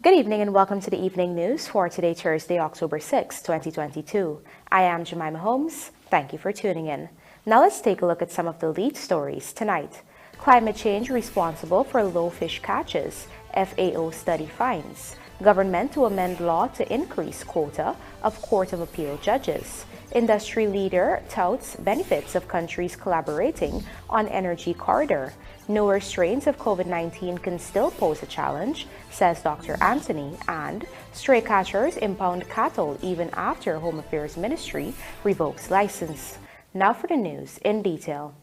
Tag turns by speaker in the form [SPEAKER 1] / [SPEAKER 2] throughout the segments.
[SPEAKER 1] Good evening and welcome to the evening news for today, Thursday, October 6, 2022. I am Jemima Holmes. Thank you for tuning in. Now let's take a look at some of the lead stories tonight. Climate change responsible for low fish catches. FAO study finds. Government to amend law to increase quota of Court of Appeal judges. Industry leader touts benefits of countries collaborating on energy corridor. Newer strains of COVID-19 can still pose a challenge, says Dr. Anthony, and stray catchers impound cattle even after Home Affairs Ministry revokes license. Now for the news in detail.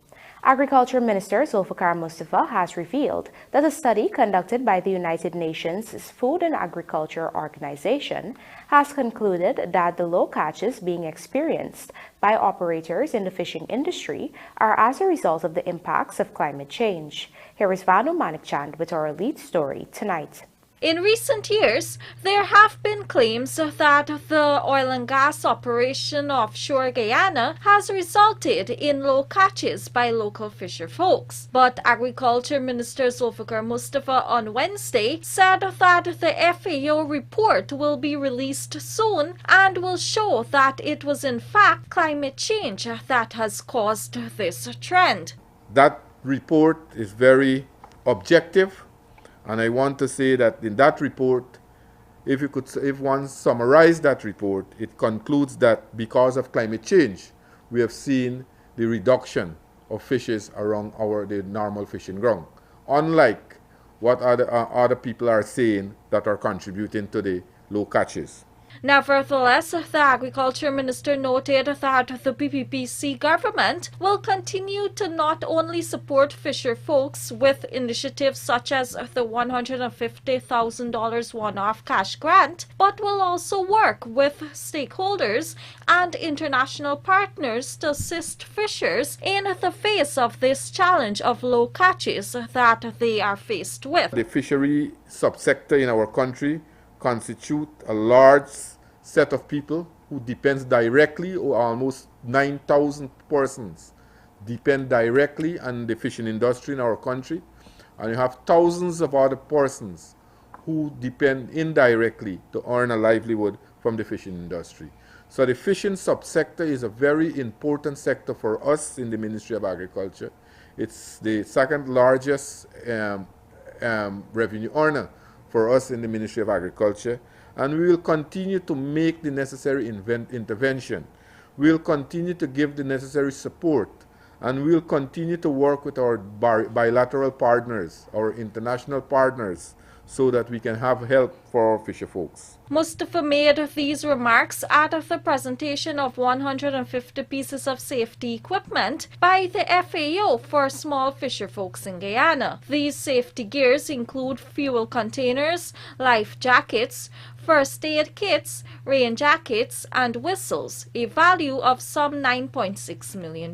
[SPEAKER 1] Agriculture Minister Zulfikar Mustafa has revealed that a study conducted by the United Nations Food and Agriculture Organization has concluded that the low catches being experienced by operators in the fishing industry are as a result of the impacts of climate change. Here is Vanu Manikchand with our lead story tonight.
[SPEAKER 2] In recent years, there have been claims that the oil and gas operation offshore Guyana has resulted in low catches by local fisher folks. But Agriculture Minister Zulfikar Mustafa on Wednesday said that the FAO report will be released soon and will show that it was in fact climate change that has caused this trend.
[SPEAKER 3] That report is very objective. And I want to say that in that report, if one summarized that report, it concludes that because of climate change, we have seen the reduction of fishes around the normal fishing ground, unlike what other people are saying that are contributing to the low catches.
[SPEAKER 2] Nevertheless, the Agriculture Minister noted that the PPPC government will continue to not only support fisher folks with initiatives such as the $150,000 one-off cash grant, but will also work with stakeholders and international partners to assist fishers in the face of this challenge of low catches that they are faced with.
[SPEAKER 3] The fishery subsector in our country constitute a large set of people who depends directly, or almost 9,000 persons depend directly on the fishing industry in our country, and you have thousands of other persons who depend indirectly to earn a livelihood from the fishing industry. So the fishing subsector is a very important sector for us in the Ministry of Agriculture. It's the second largest revenue earner for us in the Ministry of Agriculture, and we will continue to make the necessary intervention. We will continue to give the necessary support, and we will continue to work with our bilateral partners, our international partners, so that we can have help for our fisher folks.
[SPEAKER 2] Mustafa made these remarks at the presentation of 150 pieces of safety equipment by the FAO for small fisher folks in Guyana. These safety gears include fuel containers, life jackets, first aid kits, rain jackets, and whistles, a value of some $9.6 million.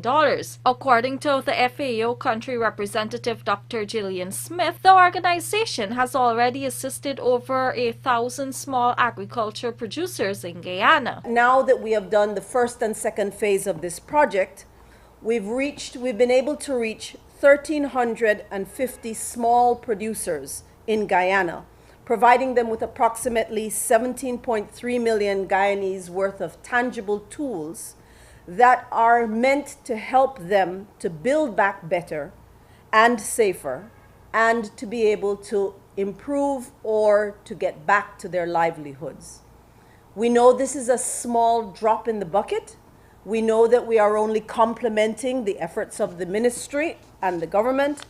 [SPEAKER 2] According to the FAO country representative Dr. Gillian Smith, the organization has already assisted over 1,000 small agriculture producers in Guyana.
[SPEAKER 4] Now that we have done the first and second phase of this project, we've been able to reach 1,350 small producers in Guyana, providing them with approximately 17.3 million Guyanese worth of tangible tools that are meant to help them to build back better and safer, and to be able to improve or to get back to their livelihoods. We know this is a small drop in the bucket. We know that we are only complementing the efforts of the ministry and the government,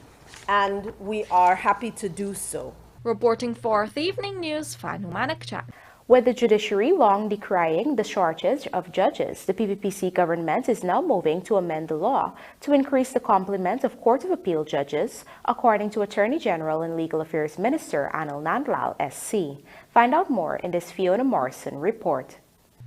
[SPEAKER 4] and we are happy to do so.
[SPEAKER 2] Reporting for the Evening News, Vanu Manikchand.
[SPEAKER 1] With the judiciary long decrying the shortage of judges, the PPPC government is now moving to amend the law to increase the complement of Court of Appeal judges, according to Attorney General and Legal Affairs Minister Anil Nandlal, SC. Find out more in this Fiona Morrison report.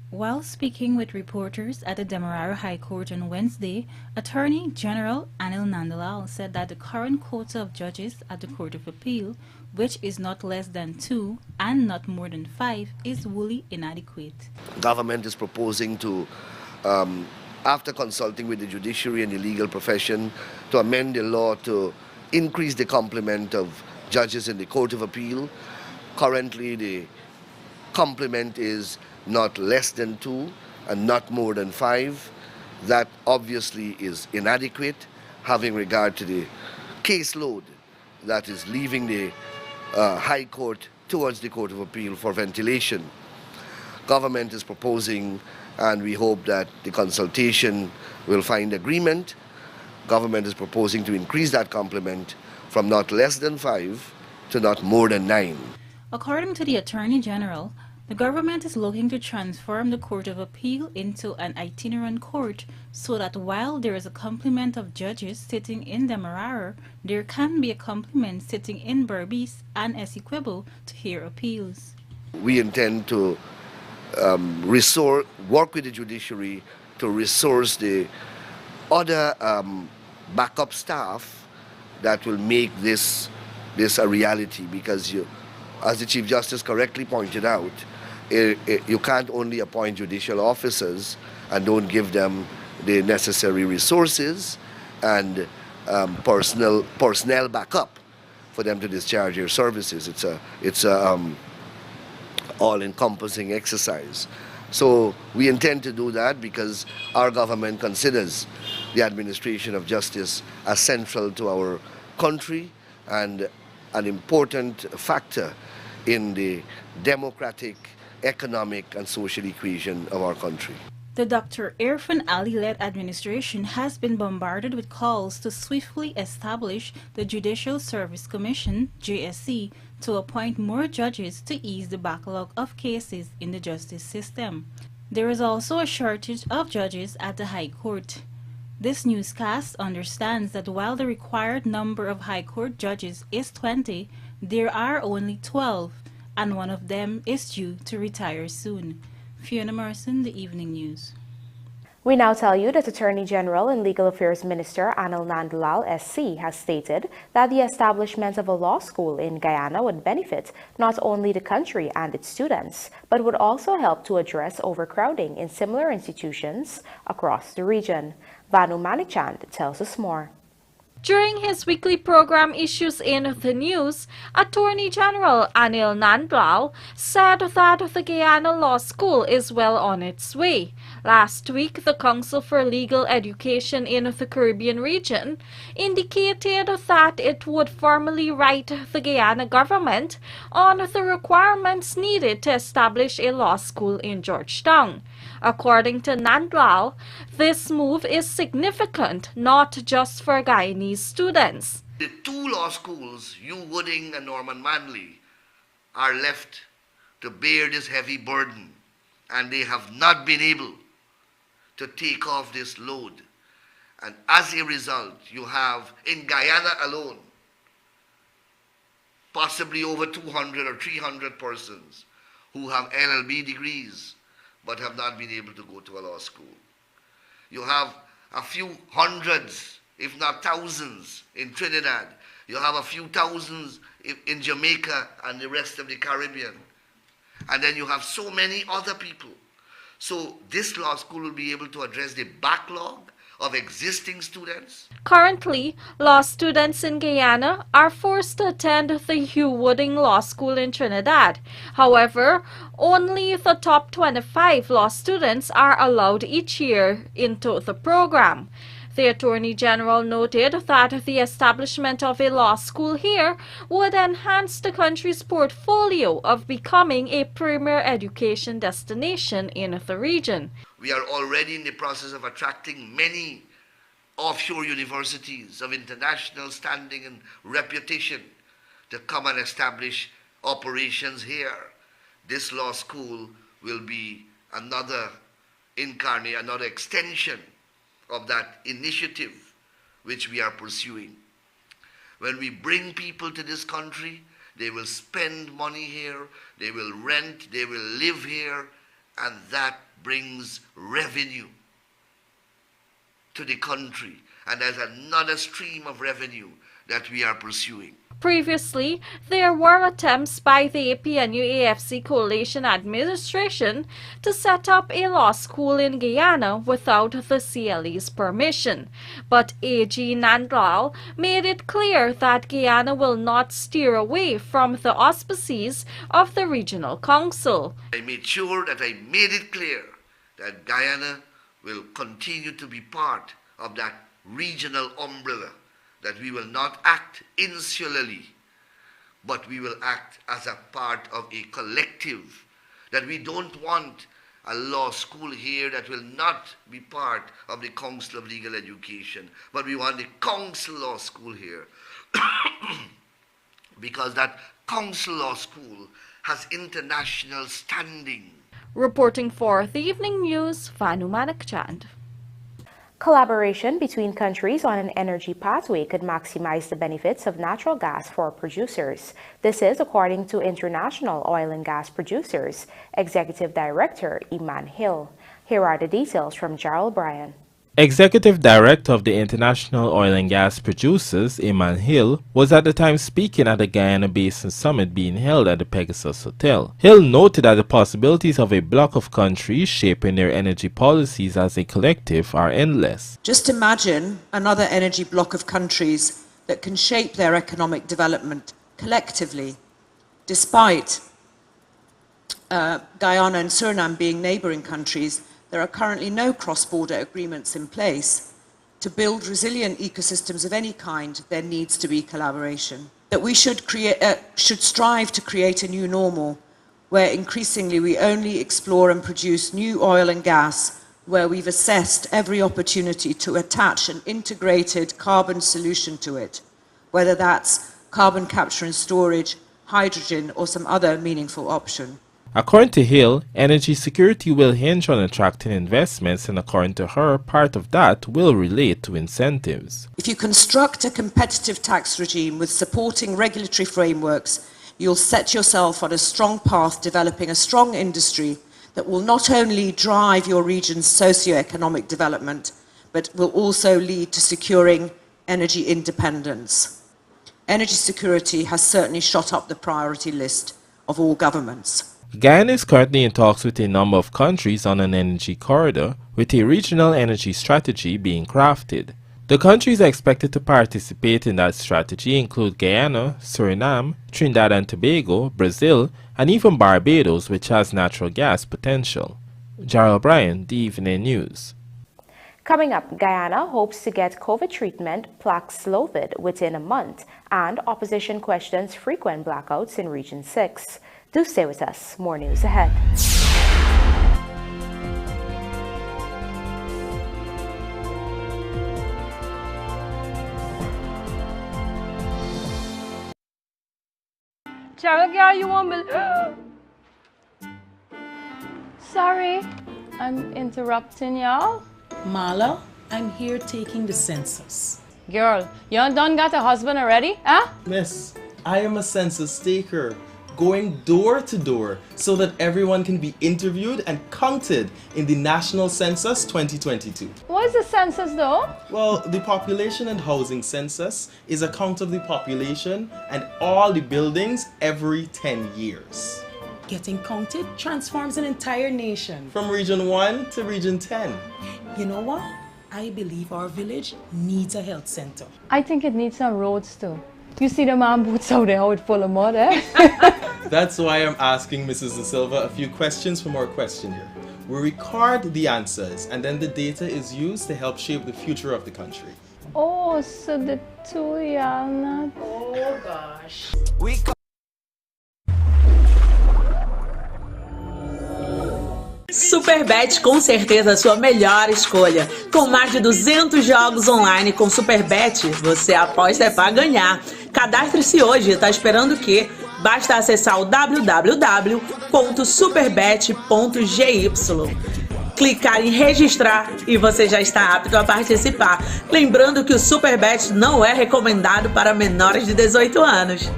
[SPEAKER 5] While speaking with reporters at the Demerara High Court on Wednesday, Attorney General Anil Nandlal said that the current quota of judges at the Court of Appeal, which is not less than 2 and not more than 5, is wholly inadequate.
[SPEAKER 6] Government is proposing to, after consulting with the judiciary and the legal profession, to amend the law to increase the complement of judges in the Court of Appeal Currently, the complement is not less than 2 and not more than 5. That obviously is inadequate, having regard to the caseload that is leaving the High Court towards the Court of Appeal for ventilation. Government is proposing, and we hope that the consultation will find agreement. Government is proposing to increase that complement from not less than 5 to not more than 9.
[SPEAKER 5] According to the Attorney General, the government is looking to transform the Court of Appeal into an itinerant court so that while there is a complement of judges sitting in Demerara, there can be a complement sitting in Berbice and Essequibo to hear appeals.
[SPEAKER 6] We intend to work with the judiciary to resource the other backup staff that will make this a reality, because as the Chief Justice correctly pointed out, you can't only appoint judicial officers and don't give them the necessary resources and personnel backup for them to discharge their services. It's a all-encompassing exercise. So we intend to do that because our government considers the administration of justice as central to our country and an important factor in the democratic, economic, and social equation of our country.
[SPEAKER 5] The Dr. Irfan Ali-led administration has been bombarded with calls to swiftly establish the Judicial Service Commission, JSC, to appoint more judges to ease the backlog of cases in the justice system. There is also a shortage of judges at the High Court. This newscast understands that while the required number of High Court judges is 20, there are only 12, and one of them is due to retire soon. Fiona Morrison, The Evening News.
[SPEAKER 1] We now tell you that Attorney General and Legal Affairs Minister Anil Nandlal SC has stated that the establishment of a law school in Guyana would benefit not only the country and its students, but would also help to address overcrowding in similar institutions across the region. Vanu Manichand tells us more.
[SPEAKER 2] During his weekly program Issues in the News, Attorney General Anil Nandlal said that the Guyana Law School is well on its way. Last week, the Council for Legal Education in the Caribbean region indicated that it would formally write the Guyana government on the requirements needed to establish a law school in Georgetown. According to Nandlal, this move is significant not just for Guyanese students.
[SPEAKER 6] The two law schools, U Wooding and Norman Manley, are left to bear this heavy burden, and they have not been able to take off this load. And as a result, you have in Guyana alone possibly over 200 or 300 persons who have LLB degrees but have not been able to go to a law school. You have a few hundreds, if not thousands, in Trinidad. You have a few thousands in Jamaica and the rest of the Caribbean. And then you have so many other people. So this law school will be able to address the backlog of existing students.
[SPEAKER 2] Currently, law students in Guyana are forced to attend the Hugh Wooding Law School in Trinidad. However, only the top 25 law students are allowed each year into the program. The Attorney General noted that the establishment of a law school here would enhance the country's portfolio of becoming a premier education destination in the region.
[SPEAKER 6] We are already in the process of attracting many offshore universities of international standing and reputation to come and establish operations here. This law school will be another extension of that initiative which we are pursuing. When we bring people to this country, they will spend money here, they will rent, they will live here, and that brings revenue to the country. And there's another stream of revenue that we are pursuing.
[SPEAKER 2] Previously, there were attempts by the APNU-AFC Coalition administration to set up a law school in Guyana without the CLE's permission, but AG Nandlal made it clear that Guyana will not steer away from the auspices of the Regional Council.
[SPEAKER 6] I made sure that I made it clear that Guyana will continue to be part of that regional umbrella, that we will not act insularly, but we will act as a part of a collective, that we don't want a law school here that will not be part of the Council of Legal Education, but we want the Council Law School here, because that Council Law School has international standing.
[SPEAKER 2] Reporting for the Evening News, Vanu Manakchand.
[SPEAKER 1] Collaboration between countries on an energy pathway could maximize the benefits of natural gas for producers. This is according to International Oil and Gas Producers Executive Director Iman Hill. Here are the details from Gerald Bryan.
[SPEAKER 7] Executive Director of the International Oil and Gas Producers, Iman Hill, was at the time speaking at the Guyana Basin Summit being held at the Pegasus Hotel. Hill noted that the possibilities of a bloc of countries shaping their energy policies as a collective are endless.
[SPEAKER 8] Just imagine another energy bloc of countries that can shape their economic development collectively, despite Guyana and Suriname being neighboring countries. There are currently no cross-border agreements in place. To build resilient ecosystems of any kind, there needs to be collaboration. That we should strive to create a new normal, where increasingly we only explore and produce new oil and gas, where we've assessed every opportunity to attach an integrated carbon solution to it, whether that's carbon capture and storage, hydrogen, or some other meaningful option.
[SPEAKER 7] According to Hill, energy security will hinge on attracting investments, and according to her, part of that will relate to incentives.
[SPEAKER 8] If you construct a competitive tax regime with supporting regulatory frameworks, you'll set yourself on a strong path developing a strong industry that will not only drive your region's socio-economic development, but will also lead to securing energy independence. Energy security has certainly shot up the priority list of all governments.
[SPEAKER 7] Guyana is currently in talks with a number of countries on an energy corridor, with a regional energy strategy being crafted. The countries expected to participate in that strategy include Guyana, Suriname, Trinidad and Tobago, Brazil, and even Barbados, which has natural gas potential. Gerald Bryan, The Evening News.
[SPEAKER 1] Coming up, Guyana hopes to get COVID treatment Paxlovid within a month, and opposition questions frequent blackouts in Region 6. Do stay with us. More news ahead.
[SPEAKER 9] Cheryl, girl, you won't believe. Sorry, I'm interrupting y'all.
[SPEAKER 10] Marla, I'm here taking the census.
[SPEAKER 9] Girl, you done got a husband already, huh?
[SPEAKER 11] Miss, I am a census taker, going door to door so that everyone can be interviewed and counted in the National Census 2022.
[SPEAKER 9] What is the census though?
[SPEAKER 11] Well, the Population and Housing Census is a count of the population and all the buildings every 10 years.
[SPEAKER 10] Getting counted transforms an entire nation.
[SPEAKER 11] From Region 1 to Region 10.
[SPEAKER 10] You know what? I believe our village needs a health center.
[SPEAKER 9] I think it needs some roads too. You see the man boots out there, how it's full of mud, eh?
[SPEAKER 11] That's why I'm asking Mrs. Da Silva a few questions from our questionnaire. We record the answers and then the data is used to help shape the future of the country.
[SPEAKER 9] Oh, so the two y'all not...
[SPEAKER 10] Oh gosh.
[SPEAKER 12] Superbet com certeza a sua melhor escolha. Com mais de 200 jogos online com Superbet, você aposta para ganhar. Cadastre-se hoje, tá esperando o quê? Basta acessar o www.superbet.gy, clicar em registrar e você já está apto a participar. Lembrando que o Superbet não é recomendado para menores de 18 anos.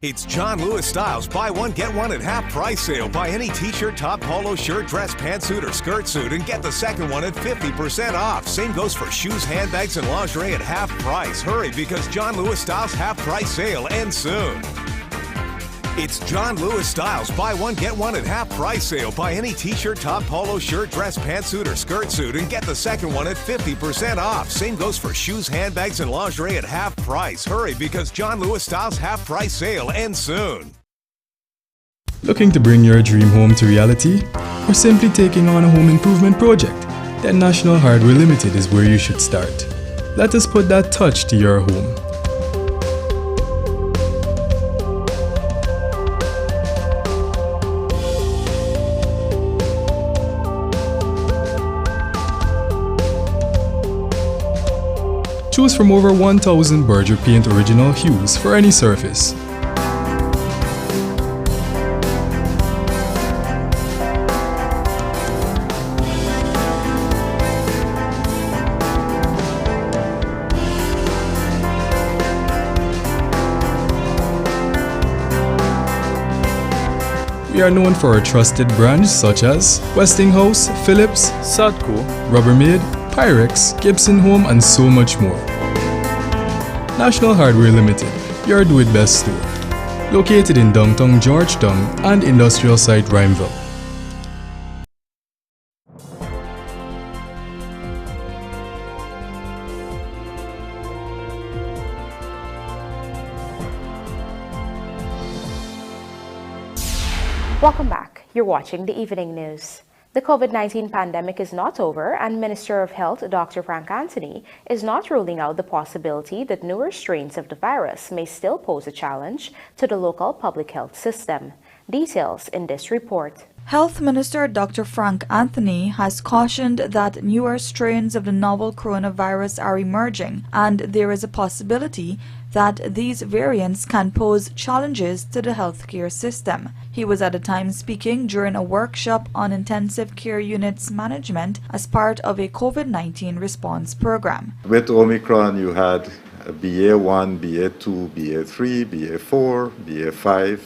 [SPEAKER 13] It's John Lewis Styles buy one, get one at half price sale. Buy any t-shirt, top, polo shirt, dress, pantsuit, or skirt suit and get the second one at 50% off. Same goes for shoes, handbags, and lingerie at half price. Hurry, because John Lewis Styles half price sale ends soon. It's John Lewis Styles buy one, get one at half price sale. Buy any t-shirt, top, polo shirt, dress, pantsuit, or skirt suit and get the second one at 50% off. Same goes for shoes, handbags, and lingerie at half price. Hurry, because John Lewis Styles half price sale ends soon.
[SPEAKER 14] Looking to bring your dream home to reality? Or simply taking on a home improvement project? Then National Hardware Limited is where you should start. Let us put that touch to your home. Choose from over 1,000 Berger Paint original hues for any surface. We are known for our trusted brands such as Westinghouse, Philips, Sadco, Rubbermaid, Pyrex, Gibson Home, and so much more. National Hardware Limited, your do-it-best store. Located in downtown Georgetown and industrial site Rhymeville.
[SPEAKER 1] Welcome back. You're watching the Evening News. The COVID-19 pandemic is not over, and Minister of Health Dr. Frank Anthony is not ruling out the possibility that newer strains of the virus may still pose a challenge to the local public health system. Details in this report.
[SPEAKER 15] Health Minister Dr. Frank Anthony has cautioned that newer strains of the novel coronavirus are emerging, and there is a possibility that these variants can pose challenges to the healthcare system. He was at the time speaking during a workshop on intensive care units management as part of a COVID-19 response program.
[SPEAKER 16] With Omicron, you had BA1, BA2, BA3, BA4, BA5,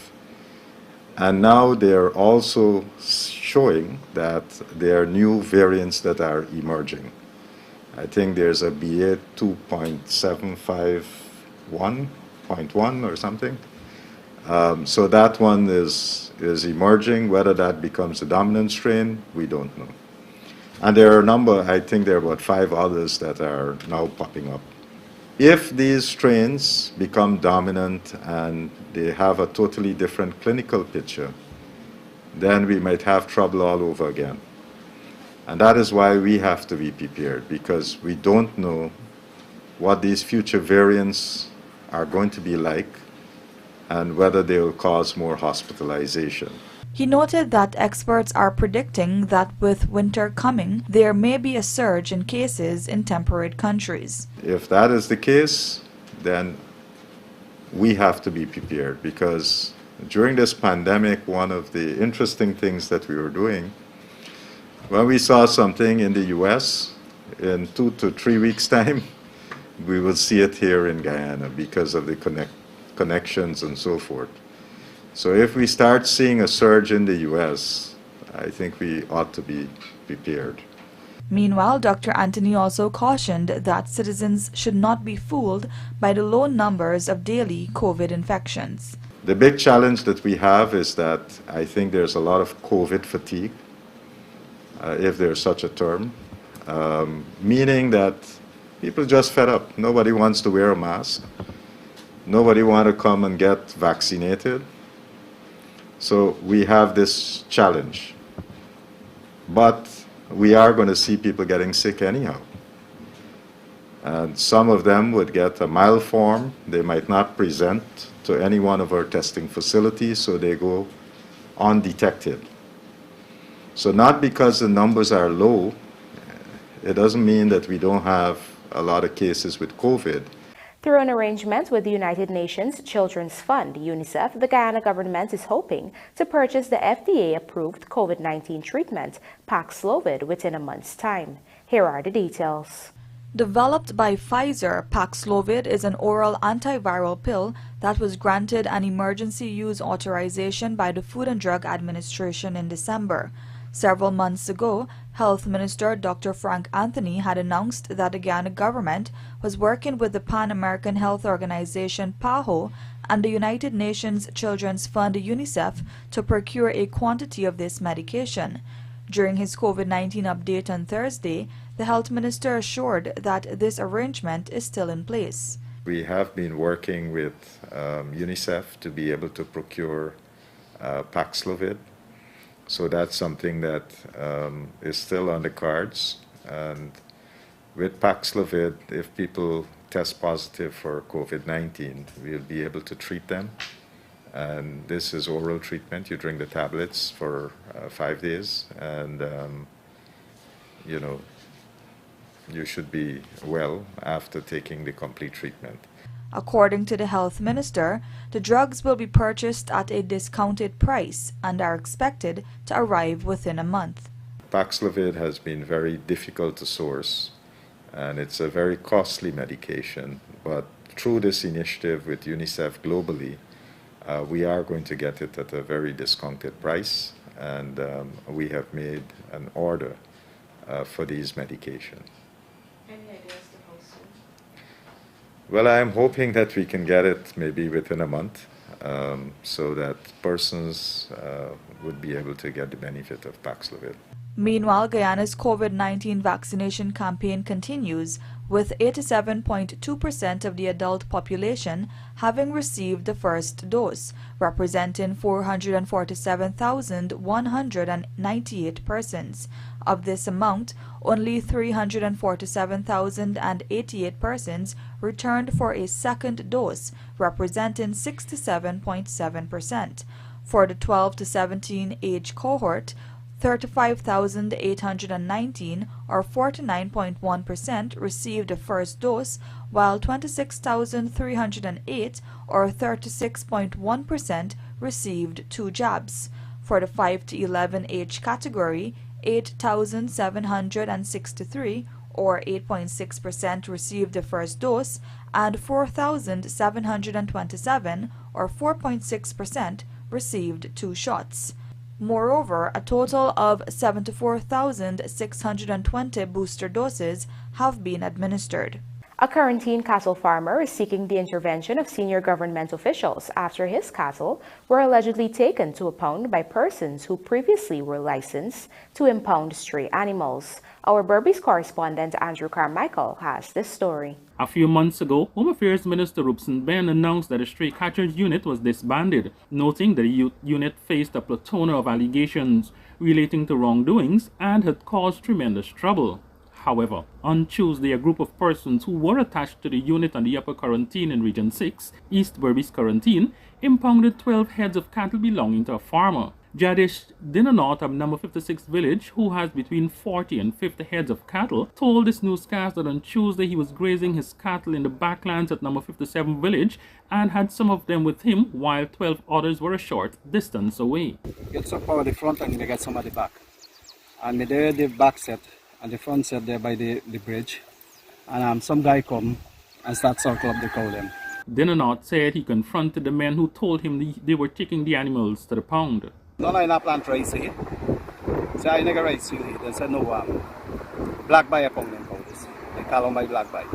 [SPEAKER 16] and now they're also showing that there are new variants that are emerging. I think there's a BA 2.751.1 or something. So that one is emerging. Whether that becomes the dominant strain, we don't know. And there are a number, I think there are about 5 others that are now popping up. If these strains become dominant and they have a totally different clinical picture, then we might have trouble all over again. And that is why we have to be prepared, because we don't know what these future variants are going to be like and whether they will cause more hospitalization.
[SPEAKER 15] He noted that experts are predicting that with winter coming, there may be a surge in cases in temperate countries.
[SPEAKER 16] If that is the case, then we have to be prepared, because during this pandemic, one of the interesting things that we were doing, when we saw something in the US, in 2 to 3 weeks' time, we will see it here in Guyana because of the connections and so forth. So if we start seeing a surge in the US, I think we ought to be prepared.
[SPEAKER 15] Meanwhile, Dr. Anthony also cautioned that citizens should not be fooled by the low numbers of daily COVID infections.
[SPEAKER 16] The big challenge that we have is that I think there's a lot of COVID fatigue, if there's such a term, meaning that people just fed up. Nobody wants to wear a mask. Nobody wants to come and get vaccinated. So we have this challenge. But we are going to see people getting sick anyhow. And some of them would get a mild form. They might not present to any one of our testing facilities, so they go undetected. So not because the numbers are low, it doesn't mean that we don't have a lot of cases with COVID.
[SPEAKER 1] Through an arrangement with the United Nations Children's Fund, UNICEF, the Guyana government is hoping to purchase the FDA-approved COVID-19 treatment, Paxlovid, within a month's time. Here are the details.
[SPEAKER 15] Developed by Pfizer, Paxlovid is an oral antiviral pill that was granted an emergency use authorization by the Food and Drug Administration in December. Several months ago, Health Minister Dr. Frank Anthony had announced that the Guyana government was working with the Pan-American Health Organization PAHO and the United Nations Children's Fund UNICEF to procure a quantity of this medication. During his COVID-19 update on Thursday, the health minister assured that this arrangement is still in place.
[SPEAKER 16] We have been working with UNICEF to be able to procure Paxlovid. So that's something that is still on the cards. And with Paxlovid, if people test positive for COVID-19, we'll be able to treat them. And this is oral treatment. You drink the tablets for 5 days, and you should be well after taking the complete treatment.
[SPEAKER 15] According to the health minister, the drugs will be purchased at a discounted price and are expected to arrive within a month.
[SPEAKER 16] Paxlovid has been very difficult to source, and it's a very costly medication. But through this initiative with UNICEF globally, we are going to get it at a very discounted price, and we have made an order for these medications.
[SPEAKER 2] Any ideas to how soon?
[SPEAKER 16] Well, I'm hoping that we can get it maybe within a month, so that persons would be able to get the benefit of Paxlovid.
[SPEAKER 15] Meanwhile, Guyana's COVID-19 vaccination campaign continues, with 87.2% of the adult population having received the first dose, representing 447,198 persons. Of this amount, only 347,088 persons returned for a second dose, representing 67.7%. For the 12 to 17 age cohort, 35,819 or 49.1% received the first dose, while 26,308 or 36.1% received 2 jabs. For the 5 to 11 age category, 8,763 or 8.6% received the first dose, and 4,727 or 4.6% received 2 shots. Moreover, a total of 74,620 booster doses have been administered.
[SPEAKER 1] A quarantine cattle farmer is seeking the intervention of senior government officials after his cattle were allegedly taken to a pound by persons who previously were licensed to impound stray animals. Our Berbice correspondent Andrew Carmichael has this story.
[SPEAKER 17] A few months ago, Home Affairs Minister Rupson Ben announced that the stray catchers unit was disbanded, noting that the unit faced a plethora of allegations relating to wrongdoings and had caused tremendous trouble. However, on Tuesday, a group of persons who were attached to the unit on the Upper Quarantine in Region 6, East Berbice Quarantine, impounded 12 heads of cattle belonging to a farmer. Jadish Dinanot of number 56 village, who has between 40 and 50 heads of cattle, told this newscast that on Tuesday he was grazing his cattle in the backlands at number 57 village and had some of them with him while 12 others were a short distance away.
[SPEAKER 18] Get some power at the front and they get some at the back. And there the back set and the front set there by the bridge. And some guy come and start circle up the cow them.
[SPEAKER 17] Dinanot said he confronted the men who told him they were taking the animals to the pound.
[SPEAKER 18] No, I not plant rice here. So I never rice here. They said no black buy upon them cows. They call them by black buy.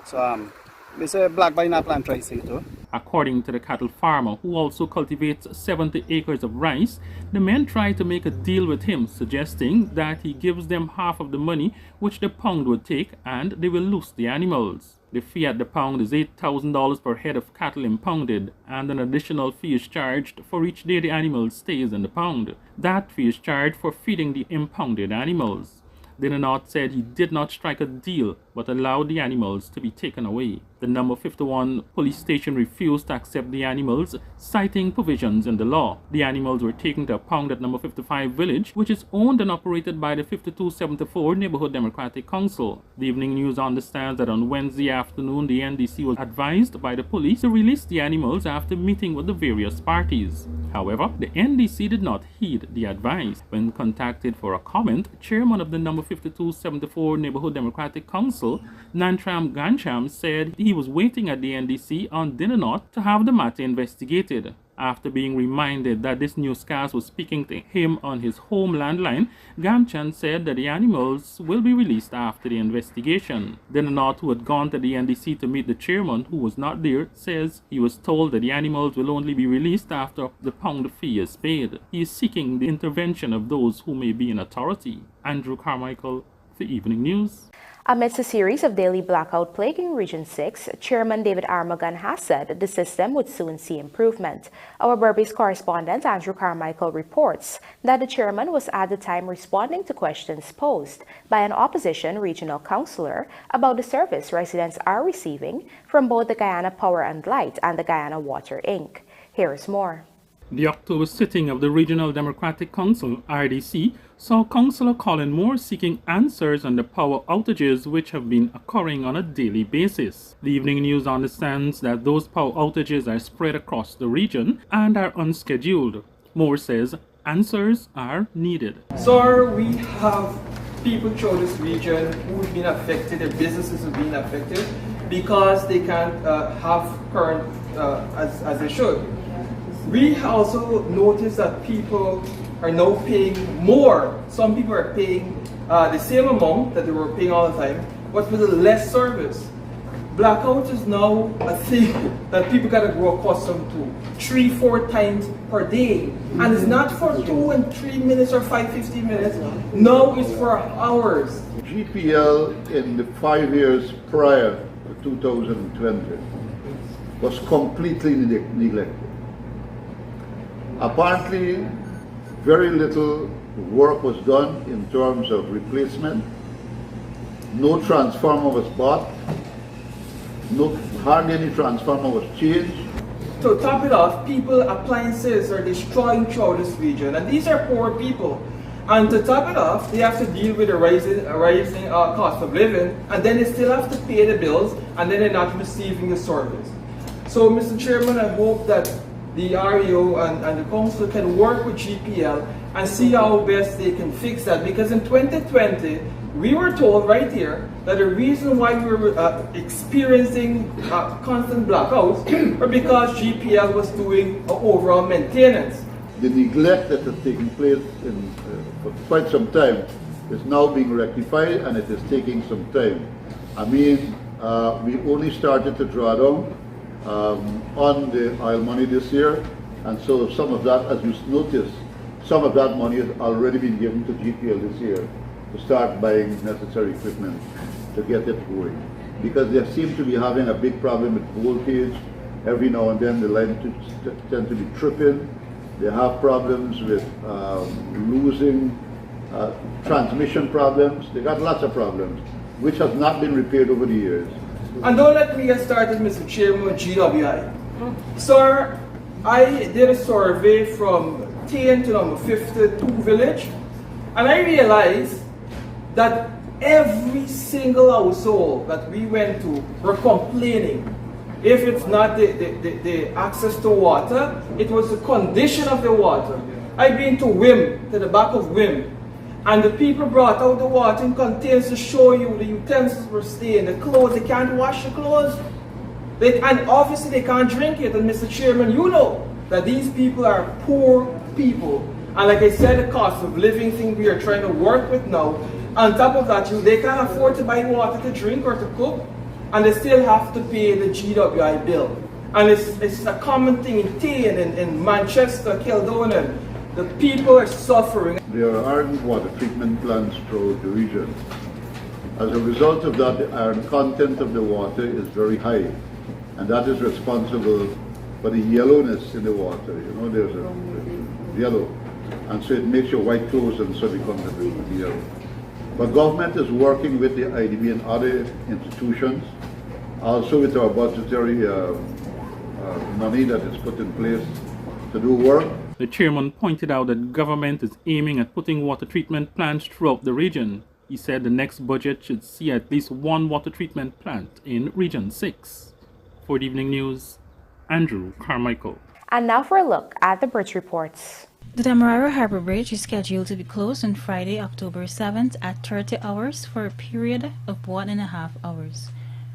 [SPEAKER 18] So they say black buy not plant rice here too.
[SPEAKER 17] According to the cattle farmer, who also cultivates 70 acres of rice, the men tried to make a deal with him, suggesting that he gives them half of the money which the pound would take and they will loose the animals. The fee at the pound is $8,000 per head of cattle impounded, and an additional fee is charged for each day the animal stays in the pound. That fee is charged for feeding the impounded animals. Dinanot said he did not strike a deal but allowed the animals to be taken away. The number 51 police station refused to accept the animals, citing provisions in the law. The animals were taken to a pound at number 55 village, which is owned and operated by the 5274 Neighborhood Democratic Council. The Evening News understands that on Wednesday afternoon the NDC was advised by the police to release the animals after meeting with the various parties. However, the NDC did not heed the advice. When contacted for a comment, chairman of the number 5274 Neighborhood Democratic Council Council, Nantram Gancham, said he was waiting at the NDC on dinner knot to have the matter investigated. After being reminded that this newscast was speaking to him on his home landline, Gamchan said that the animals will be released after the investigation. Dinanot, who had gone to the NDC to meet the chairman, who was not there, says he was told that the animals will only be released after the pound fee is paid. He is seeking the intervention of those who may be in authority. Andrew Carmichael, The Evening News.
[SPEAKER 1] Amidst a series of daily blackout plaguing Region 6, Chairman David Armagan has said the system would soon see improvement. Our Berbice correspondent Andrew Carmichael reports that the chairman was at the time responding to questions posed by an opposition regional councillor about the service residents are receiving from both the Guyana Power and Light and the Guyana Water Inc. Here is more.
[SPEAKER 17] The October sitting of the Regional Democratic Council, RDC, saw Councillor Colin Moore seeking answers on the power outages which have been occurring on a daily basis. The Evening News understands that those power outages are spread across the region and are unscheduled. Moore says answers are needed.
[SPEAKER 19] Sir, we have people throughout this region who've been affected, their businesses have been affected because they can't have current as they should. We also notice that people are now paying more. Some people are paying the same amount that they were paying all the time, but with a less service. Blackout is now a thing that people gotta grow accustomed to 3-4 times per day. And it's not for 2 and 3 minutes or 5-15 minutes. Now it's for hours.
[SPEAKER 20] GPL in the 5 years prior to 2020 was completely neglected. Apparently, very little work was done in terms of replacement. No transformer was bought. Hardly any transformer was changed.
[SPEAKER 19] To top it off, appliances are destroying throughout this region, and these are poor people. And to top it off, they have to deal with a rising cost of living, and then they still have to pay the bills, and then they're not receiving the service. So, Mr. Chairman, I hope that the REO and the council can work with GPL and see how best they can fix that. Because in 2020, we were told right here that the reason why we were experiencing constant blackouts were because GPL was doing overall maintenance.
[SPEAKER 20] The neglect that has taken place for quite some time is now being rectified, and it is taking some time. I mean, we only started to draw down on the oil money this year, and so some of that, as you notice, some of that money has already been given to GPL this year to start buying necessary equipment to get it going. Because they seem to be having a big problem with voltage. Every now and then the lines tend to be tripping. They have problems with losing transmission problems. They got lots of problems, which have not been repaired over the years.
[SPEAKER 19] And don't let me get started, Mr. Chairman, with GWI. Sir, I did a survey from 10 to number 52 village, and I realized that every single household that we went to were complaining. If it's not the access to water, it was the condition of the water. I've been to WIM, to the back of WIM, and the people brought out the water in containers to show you the utensils were staying, the clothes, they can't wash the clothes. And obviously they can't drink it. And Mr. Chairman, you know that these people are poor people. And like I said, the cost of living thing we are trying to work with now. On top of that, they can't afford to buy water to drink or to cook, and they still have to pay the GWI bill. And it's a common thing in Tain, in Manchester, Kildonan. The people are suffering.
[SPEAKER 20] There aren't water treatment plants throughout the region. As a result of that, the iron content of the water is very high, and that is responsible for the yellowness in the water. You know, there's a yellow, and so it makes your white clothes and so becomes a bit yellow. But government is working with the IDB and other institutions, also with our budgetary money that is put in place to do work.
[SPEAKER 17] The chairman pointed out that government is aiming at putting water treatment plants throughout the region. He said the next budget should see at least one water treatment plant in Region 6. For the Evening News, Andrew Carmichael.
[SPEAKER 1] And now for a look at the bridge reports.
[SPEAKER 5] The Demerara Harbour Bridge is scheduled to be closed on Friday, October 7th at 30 hours for a period of 1.5 hours.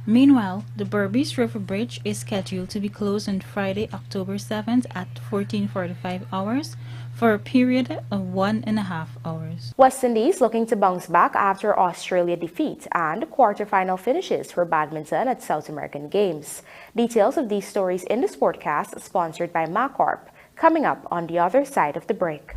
[SPEAKER 5] Meanwhile, the Berbice River Bridge is scheduled to be closed on Friday, October 7th at 14:45 hours for a period of 1.5 hours.
[SPEAKER 1] West Indies looking to bounce back after Australia defeat and quarterfinal finishes for badminton at South American Games. Details of these stories in the Sportcast, sponsored by Macorp, coming up on the other side of the break.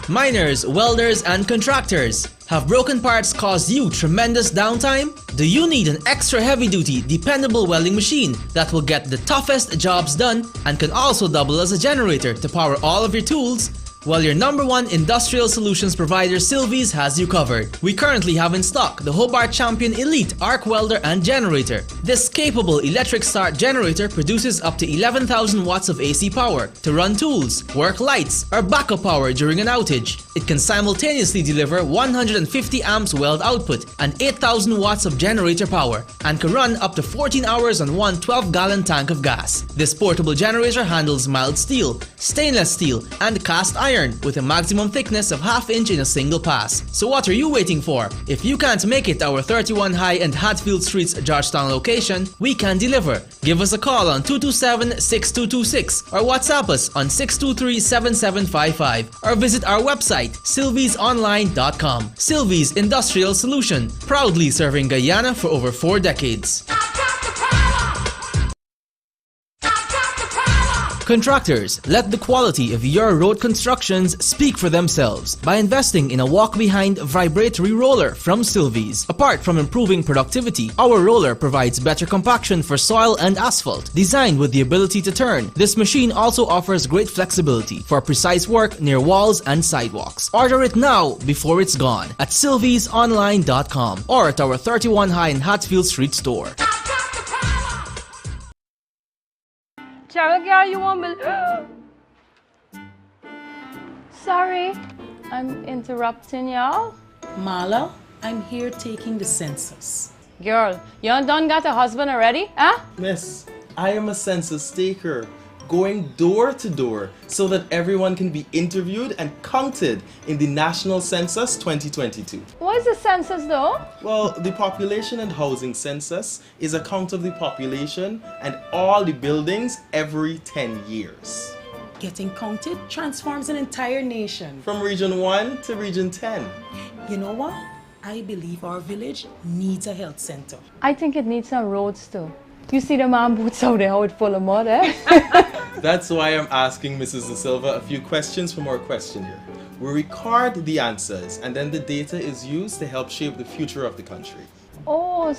[SPEAKER 21] Miners, welders, and contractors. Have broken parts caused you tremendous downtime? Do you need an extra heavy-duty, dependable welding machine that will get the toughest jobs done and can also double as a generator to power all of your tools? Well, your #1 industrial solutions provider Sylvies has you covered. We currently have in stock the Hobart Champion Elite Arc Welder and Generator. This capable electric start generator produces up to 11,000 watts of AC power to run tools, work lights, or backup power during an outage. It can simultaneously deliver 150 amps weld output and 8,000 watts of generator power and can run up to 14 hours on one 12-gallon tank of gas. This portable generator handles mild steel, stainless steel, and cast iron with a maximum thickness of ½ inch in a single pass. So what are you waiting for? If you can't make it to our 31 High and Hatfield Streets Georgetown location, we can deliver. Give us a call on 227-6226 or WhatsApp us on 623-7755 or visit our website sylviesonline.com. Sylvies Industrial Solution, proudly serving Guyana for over 4 decades. Contractors, let the quality of your road constructions speak for themselves by investing in a walk-behind vibratory roller from Sylvies. Apart from improving productivity, our roller provides better compaction for soil and asphalt. Designed with the ability to turn, this machine also offers great flexibility for precise work near walls and sidewalks. Order it now before it's gone at sylviesonline.com or at our 31 High and Hatfield Street store.
[SPEAKER 9] Cheryl, girl, you won't believe. Sorry, I'm interrupting y'all.
[SPEAKER 10] Marla, I'm here taking the census.
[SPEAKER 9] Girl, you done got a husband already, huh?
[SPEAKER 11] Miss, I am a census taker, going door to door so that everyone can be interviewed and counted in the National Census 2022.
[SPEAKER 9] What is the census though?
[SPEAKER 11] Well, the Population and Housing Census is a count of the population and all the buildings every 10 years.
[SPEAKER 10] Getting counted transforms an entire nation.
[SPEAKER 11] From Region 1 to Region 10.
[SPEAKER 10] You know what? I believe our village needs a health center.
[SPEAKER 9] I think it needs some roads too. You see the man boots out there, how it's full of mud, eh?
[SPEAKER 11] That's why I'm asking Mrs. De Silva a few questions from our questionnaire. We record the answers and then the data is used to help shape the future of the country.
[SPEAKER 9] Oh,